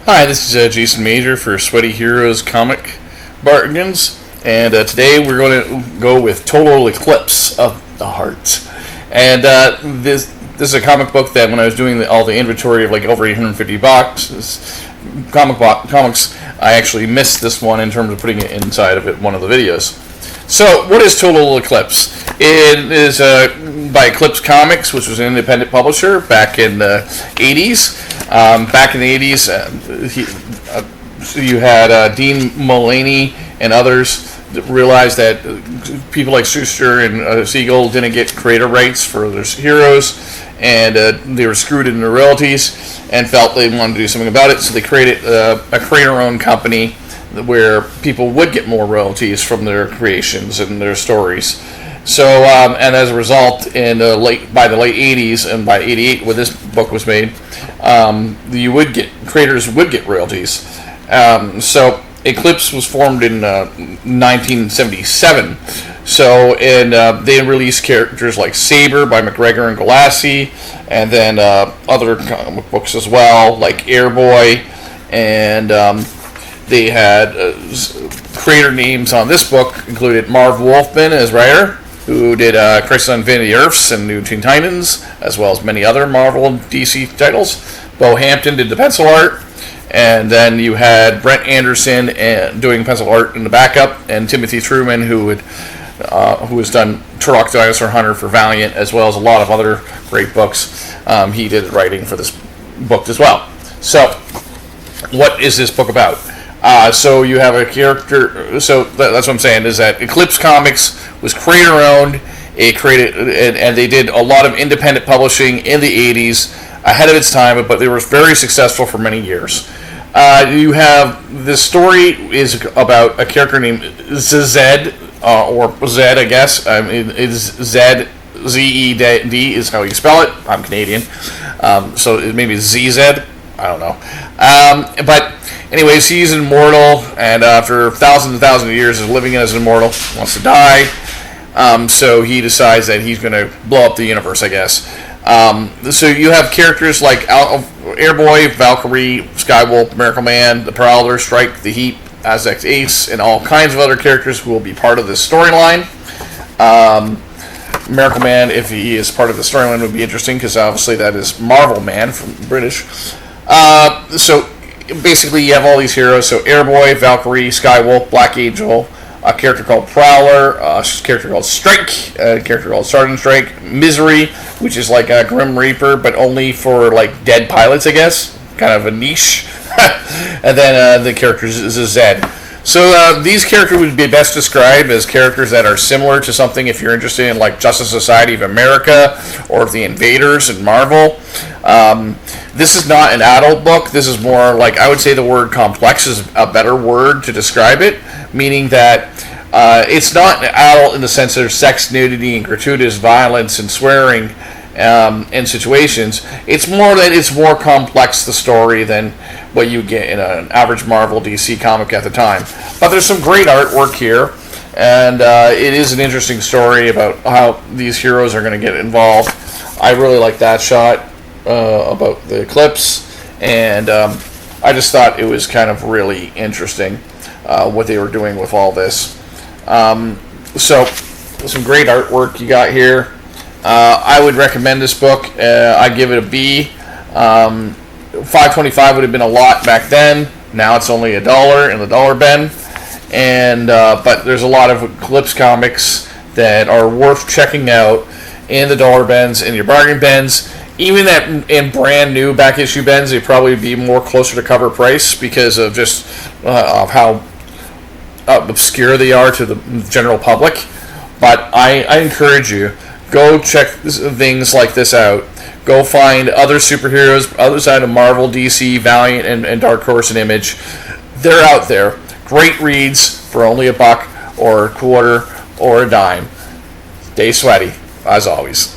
Hi, this is Jason Major for Sweaty Heroes Comic Bargains, and today we're going to go with Total Eclipse of the Heart. And this is a comic book that when I was doing all the inventory of like over 850 boxes, comics, I actually missed this one in terms of putting it inside of one of the videos. So, what is Total Eclipse? It is by Eclipse Comics, which was an independent publisher back in the 80s. Back in the 80s, you had Dean Mullaney and others that realized that people like Schuster and Siegel didn't get creator rights for their heroes, and they were screwed in their royalties, and felt they wanted to do something about it, so they created a creator-owned company where people would get more royalties from their creations and their stories. So, and as a result, by the late 80s and by 88, when this book was made, creators would get royalties. So, Eclipse was formed in 1977. So, and they released characters like Saber by McGregor and Galassi, and then other comic books as well, like Airboy, and they had creator names on this book included Marv Wolfman as writer, who did Crisis on Infinity Earths and New Teen Titans, as well as many other Marvel and DC titles. Bo Hampton did the pencil art, and then you had Brent Anderson doing pencil art in the backup, and Timothy Truman, who has done Turok Dinosaur Hunter for Valiant, as well as a lot of other great books. He did writing for this book as well. So, what is this book about? So you have a character. So that's what I'm saying, is that Eclipse Comics was creator-owned. And they did a lot of independent publishing in the 80s, ahead of its time, but they were very successful for many years. You have this story is about a character named Zed, or Zed, I guess. It's Zed, Z-E-D is how you spell it. I'm Canadian, so it maybe Z-Zed. I don't know. But anyways, he's immortal, and after thousands and thousands of years of living as an immortal, wants to die. So he decides that he's going to blow up the universe, I guess. So you have characters like Airboy, Valkyrie, Skywolf, Miracle Man, the Prowler, Strike, the Heat, Aztec Ace, and all kinds of other characters who will be part of this storyline. Miracle Man, if he is part of the storyline, would be interesting, because obviously that is Marvel Man from British. So basically you have all these heroes. So Airboy, Valkyrie, Skywolf, Black Angel, a character called Prowler, a character called Strike, a character called Sergeant Strike, Misery, which is like a Grim Reaper, but only for like dead pilots, I guess. Kind of a niche. And then the character is Zed. So these characters would be best described as characters that are similar to something if you're interested in like Justice Society of America or the Invaders in Marvel. This is not an adult book. This is more like, I would say the word complex is a better word to describe it, meaning that it's not adult in the sense there's sex, nudity, and gratuitous violence and swearing in situations. It's more that it's more complex, the story, than what you get in an average Marvel DC comic at the time. But there's some great artwork here, and it is an interesting story about how these heroes are going to get involved. I really like that shot about the Eclipse, and I just thought it was kind of really interesting what they were doing with all this. So, some great artwork you got here. I would recommend this book. I give it a B. $5.25 would have been a lot back then. Now it's only $1 in the dollar bin. And but there's a lot of Eclipse comics that are worth checking out in the dollar bins, in your bargain bins. Even in brand new back issue bins, they'd probably be more closer to cover price because of just of how obscure they are to the general public. But I encourage you, go check things like this out. Go find other superheroes outside of Marvel, DC, Valiant, and Dark Horse and Image. They're out there. Great reads for only $1 or a quarter or a dime. Stay sweaty, as always.